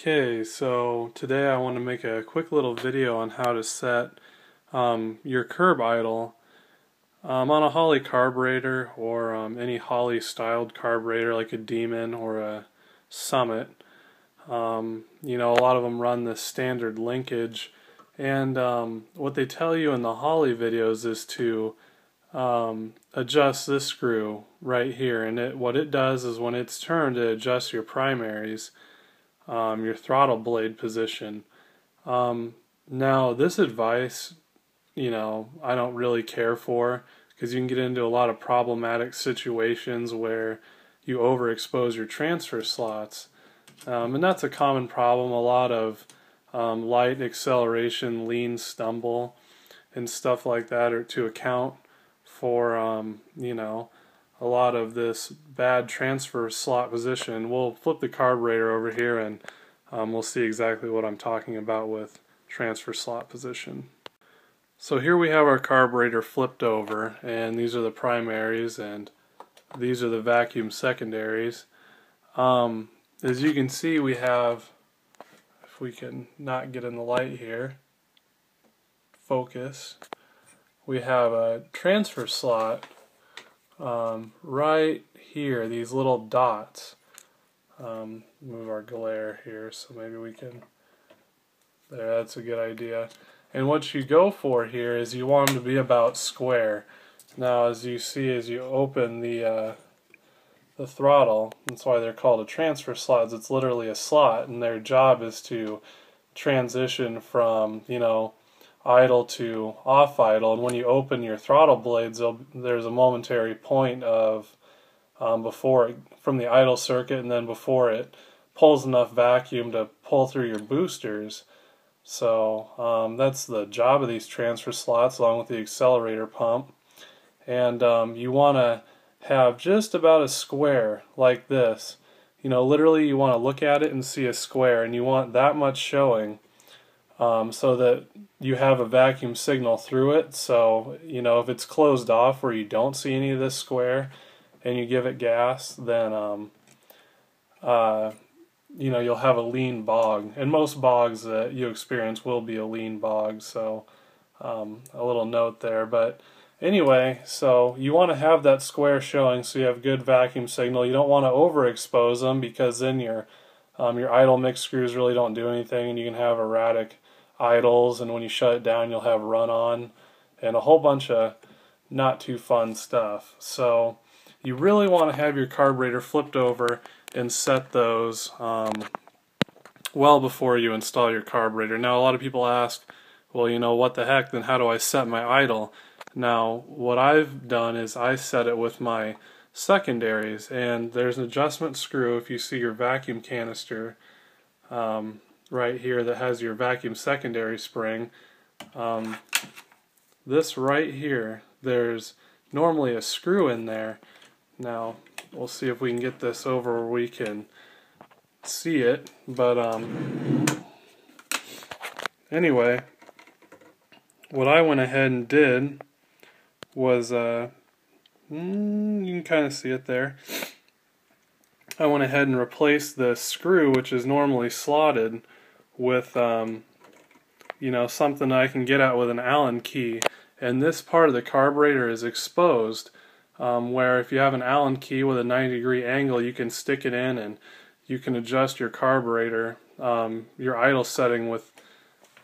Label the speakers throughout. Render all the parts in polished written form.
Speaker 1: Okay, so today I want to make a quick little video on how to set your curb idle on a Holley carburetor or any Holley styled carburetor like a Demon or a Summit. You know, a lot of them run this standard linkage, and what they tell you in the Holley videos is to adjust this screw right here, and what it does is when it's turned, it adjusts your primaries. Your throttle blade position. Now this advice, I don't really care for, because you can get into a lot of problematic situations where you overexpose your transfer slots, and that's a common problem. A lot of light acceleration, lean stumble, and stuff like that are to account for a lot of this bad transfer slot position. We'll flip the carburetor over here and we'll see exactly what I'm talking about with transfer slot position. So here we have our carburetor flipped over, and these are the primaries and these are the vacuum secondaries. As you can see, we have, if we can not get in the light here, focus, we have a transfer slot right here, these little dots. Move our glare here so maybe we can, there, that's a good idea. And what you go for here is you want them to be about square. Now as you see, as you open the throttle, that's why they're called a transfer slots. It's literally a slot, and their job is to transition from, idle to off idle. And when you open your throttle blades, there's a momentary point of from the idle circuit, and then before it pulls enough vacuum to pull through your boosters. So that's the job of these transfer slots, along with the accelerator pump. And you want to have just about a square like this. Literally you want to look at it and see a square, and you want that much showing so that you have a vacuum signal through it. So if it's closed off where you don't see any of this square and you give it gas, then you'll have a lean bog, and most bogs that you experience will be a lean bog. So a little note there. But anyway, so you want to have that square showing so you have good vacuum signal. You don't want to overexpose them, because then your idle mix screws really don't do anything, and you can have erratic idles, and when you shut it down you'll have run on and a whole bunch of not too fun stuff. So you really want to have your carburetor flipped over and set those well before you install your carburetor. Now a lot of people ask, well, what the heck, then how do I set my idle? Now what I've done is I set it with my secondaries, and there's an adjustment screw, if you see your vacuum canister right here, that has your vacuum secondary spring. This right here, there's normally a screw in there. Now we'll see if we can get this over where we can see it, but anyway, what I went ahead and did was you can kind of see it there. I went ahead and replaced the screw, which is normally slotted, with something I can get at with an Allen key, and this part of the carburetor is exposed, where if you have an Allen key with a 90-degree angle, you can stick it in and you can adjust your carburetor, your idle setting with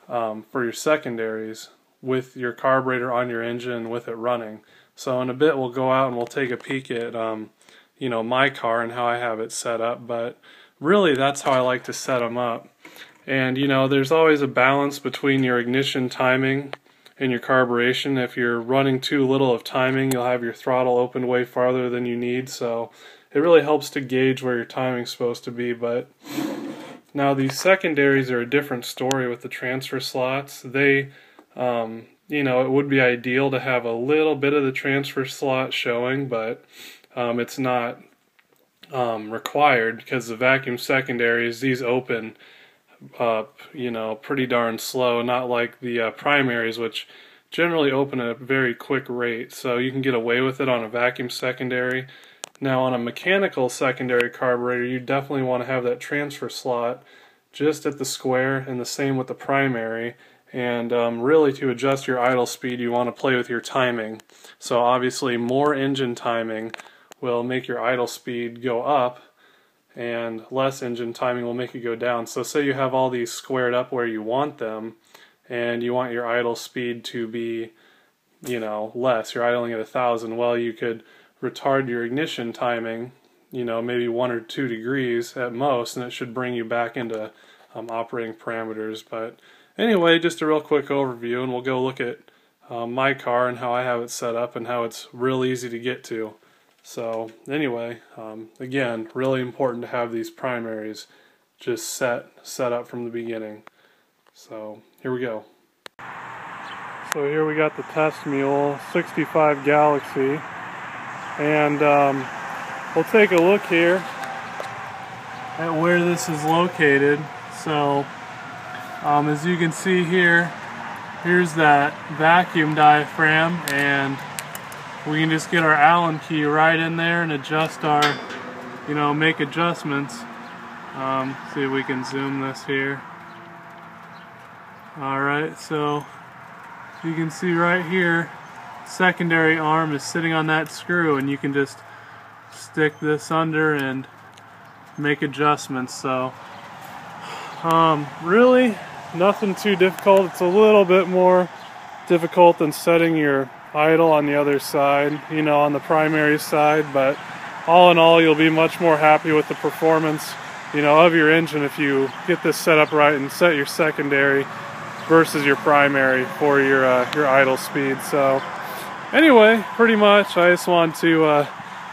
Speaker 1: for your secondaries, with your carburetor on your engine with it running. So in a bit we'll go out and we'll take a peek at my car and how I have it set up, but really that's how I like to set them up. And there's always a balance between your ignition timing and your carburation. If you're running too little of timing, you'll have your throttle opened way farther than you need, so it really helps to gauge where your timing's supposed to be. But now these secondaries are a different story with the transfer slots. They it would be ideal to have a little bit of the transfer slot showing, but it's not required, because the vacuum secondaries, these open up pretty darn slow, not like the primaries, which generally open at a very quick rate, so you can get away with it on a vacuum secondary. Now on a mechanical secondary carburetor, you definitely want to have that transfer slot just at the square, and the same with the primary. And really, to adjust your idle speed, you want to play with your timing. So obviously more engine timing will make your idle speed go up, and less engine timing will make it go down. So say you have all these squared up where you want them, and you want your idle speed to be, you know, less. You're idling at 1,000. Well, you could retard your ignition timing, you know, maybe 1 or 2 degrees at most, and it should bring you back into operating parameters. But anyway, just a real quick overview, and we'll go look at my car and how I have it set up and how it's real easy to get to. So anyway, again, really important to have these primaries just set up from the beginning. So here we go. So here we got the test mule 65 Galaxy, and we'll take a look here at where this is located. So as you can see here, here's that vacuum diaphragm, and we can just get our Allen key right in there and adjust our, you know, make adjustments. See if we can zoom this here. Alright, so you can see right here, secondary arm is sitting on that screw, and you can just stick this under and make adjustments. So really nothing too difficult. It's a little bit more difficult than setting your idle on the other side, you know, on the primary side, but all in all, you'll be much more happy with the performance, you know, of your engine if you get this set up right and set your secondary versus your primary for your idle speed. So anyway, pretty much I just want to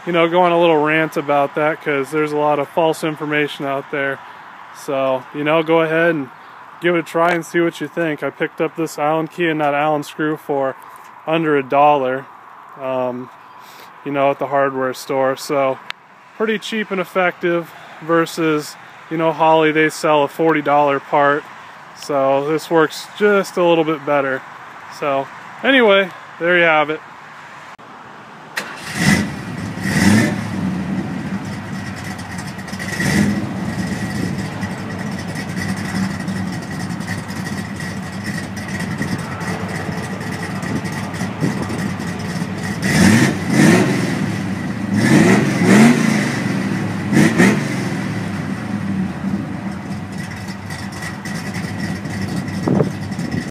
Speaker 1: you know, go on a little rant about that, because there's a lot of false information out there. So, you know, go ahead and give it a try and see what you think. I picked up this Allen key and that Allen screw for under $1, you know, at the hardware store. So pretty cheap and effective versus, you know, Holley, they sell a $40 part. So this works just a little bit better. So anyway, there you have it.